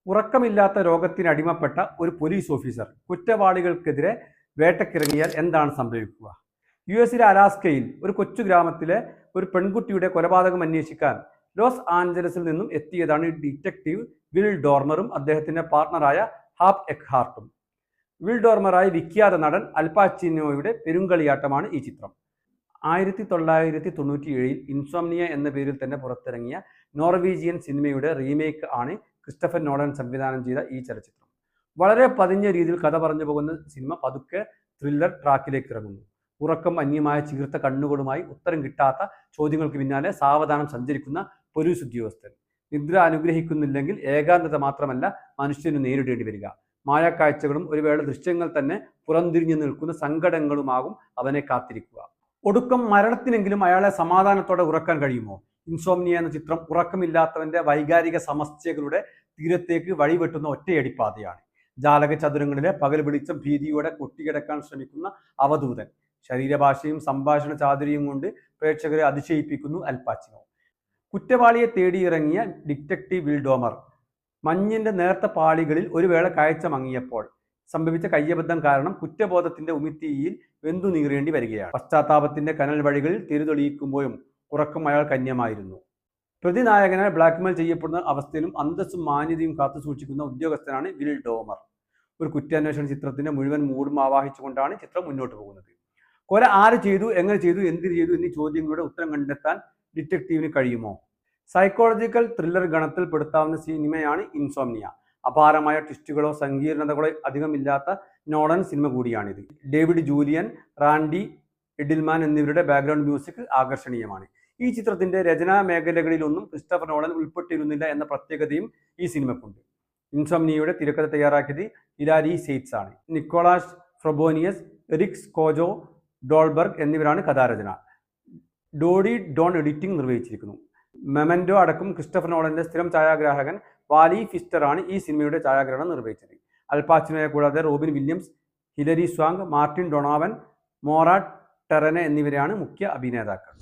ഉറക്കമില്ലാത്ത രോഗത്തിന് അടിമപ്പെട്ട ഒരു പോലീസ് ഓഫീസർ കുറ്റവാളികൾക്കെതിരെ വേട്ടക്കിറങ്ങിയാൽ എന്താണ് സംഭവിക്കുക? യുഎസിലെ അലാസ്കയിൽ ഒരു കൊച്ചു ഗ്രാമത്തിലെ ഒരു പെൺകുട്ടിയുടെ കൊലപാതകം അന്വേഷിക്കാൻ ലോസ് ആഞ്ചലസിൽ നിന്നും എത്തിയതാണ് ഡിറ്റക്റ്റീവ് വിൽ ഡോർമറും അദ്ദേഹത്തിന്റെ പാർട്ണറായ ഹാപ്പ് എക്ഹാർട്ടും. വിൽ ഡോർമറായി വിഖ്യാത നടൻ അൽ പാച്ചിനോയുടെ പെരുങ്കളിയാട്ടമാണ് ഈ ചിത്രം. 1997 ഇൻസോംനിയ എന്ന പേരിൽ തന്നെ പുറത്തിറങ്ങിയ നോർവീജിയൻ സിനിമയുടെ റീമേക്ക് ആണ് ക്രിസ്റ്റഫർ നോളൻ സംവിധാനം ചെയ്ത ഈ ചലച്ചിത്രം. വളരെ പതിഞ്ഞ രീതിയിൽ കഥ പറഞ്ഞു പോകുന്ന സിനിമ പതുക്കെ ത്രില്ലർ ട്രാക്കിലേക്ക് ഇറങ്ങുന്നു. ഉറക്കം അന്യമായ ചീർത്ത കണ്ണുകളുമായി ഉത്തരം കിട്ടാത്ത ചോദ്യങ്ങൾക്ക് പിന്നാലെ സാവധാനം സഞ്ചരിക്കുന്ന പോലീസ് ഉദ്യോഗസ്ഥൻ. നിദ്ര അനുഗ്രഹിക്കുന്നില്ലെങ്കിൽ ഏകാന്തത മാത്രമല്ല മനുഷ്യന് നേരിടേണ്ടി വരിക. മായക്കാഴ്ചകളും ഒരു വേള ദൃശ്യങ്ങൾ തന്നെ പുറംതിരിഞ്ഞു നിൽക്കുന്ന സങ്കടങ്ങളുമാകും അവനെ കാത്തിരിക്കുക. ഒടുക്കം മരണത്തിനെങ്കിലും അയാളെ സമാധാനത്തോടെ ഉറക്കാൻ കഴിയുമോ? ഇൻസോംനിയ എന്ന ചിത്രം ഉറക്കമില്ലാത്തവന്റെ വൈകാരിക സമസ്യകളുടെ തീരത്തേക്ക് വഴിവെട്ടുന്ന ഒറ്റയടിപ്പാതയാണ്. ജാലക ചതുരങ്ങളിലെ പകൽ വെളിച്ചം ഭീതിയോടെ കൊട്ടിക്കിടക്കാൻ ശ്രമിക്കുന്ന അവധൂതൻ. ശരീരഭാഷയും സംഭാഷണ ചാതുരിയും കൊണ്ട് പ്രേക്ഷകരെ അതിശയിപ്പിക്കുന്നു അൽ പാച്ചിനോ. കുറ്റവാളിയെ തേടിയിറങ്ങിയ ഡിറ്റക്റ്റീവ് വിൽ ഡോമർ മഞ്ഞിന്റെ നേർത്ത പാളികളിൽ ഒരു വേള കാഴ്ച മങ്ങിയപ്പോൾ സംഭവിച്ച കയ്യബദ്ധം കാരണം കുറ്റബോധത്തിന്റെ ഉമിത്തിയിൽ വെന്തു നീറേണ്ടി വരികയാണ്. പശ്ചാത്താപത്തിന്റെ കനൽ വഴികളിൽ തിരിതെളിയിക്കുമ്പോഴും ഉറക്കം അയാൾ കന്യമായിരുന്നു. പ്രതിനായകനാൽ ബ്ലാക്ക്മെയിൽ ചെയ്യപ്പെടുന്ന അവസ്ഥയിലും അന്തസ്സും മാന്യതയും കാത്തു സൂക്ഷിക്കുന്ന ഉദ്യോഗസ്ഥനാണ് വിൽ ഡോമർ. ഒരു കുറ്റാന്വേഷണ ചിത്രത്തിന്റെ മുഴുവൻ മൂടും ആവാഹിച്ചുകൊണ്ടാണ് ചിത്രം മുന്നോട്ട് പോകുന്നത്. കൊല ആര് ചെയ്തു, എങ്ങനെ ചെയ്തു, എന്തിനു ചെയ്തു എന്നീ ചോദ്യങ്ങളുടെ ഉത്തരം കണ്ടെത്താൻ ഡിറ്റക്റ്റീവിന് കഴിയുമോ? സൈക്കോളജിക്കൽ ത്രില്ലർ ഗണത്തിൽ പെടുത്താവുന്ന സിനിമയാണ് ഇൻസോംനിയ. അപാരമായ ട്വിസ്റ്റുകളോ സങ്കീർണതകളോ അധികമില്ലാത്ത നോളൻ സിനിമ കൂടിയാണിത്. ഡേവിഡ് ജൂലിയൻ, റാൻഡി എഡിൽമാൻ എന്നിവരുടെ ബാക്ക്ഗ്രൗണ്ട് മ്യൂസിക് ആകർഷണീയമാണ്. ഈ ചിത്രത്തിന്റെ രചനാ മേഖലകളിലൊന്നും ക്രിസ്റ്റഫർ നോളൻ ഉൾപ്പെട്ടിരുന്നില്ല എന്ന പ്രത്യേകതയും ഈ സിനിമക്കുണ്ട്. ഇൻസോംനിയയുടെ തിരക്കഥ തയ്യാറാക്കിയത് ഹിലാരി സെയ്റ്റ്സ് ആണ്. Nikolaj Frobenius, Erik Skjoldbjaerg എന്നിവരാണ് കഥാരചന. ഡോഡി ഡോൺ എഡിറ്റിംഗ് നിർവഹിച്ചിരിക്കുന്നു. മെമന്റോ അടക്കം ക്രിസ്റ്റഫർ നോളന്റെ സ്ഥിരം ഛായാഗ്രാഹകൻ വാലി ഫിസ്റ്റർ ആണ് ഈ സിനിമയുടെ ഛായാഗ്രഹണം നിർവഹിച്ചത്. അൽ പാച്ചിനോയെ കൂടാതെ Robin Williams, Hilary Swank, Martin Donovan, Maura Tierney എന്നിവരാണ് മുഖ്യ അഭിനേതാക്കൾ.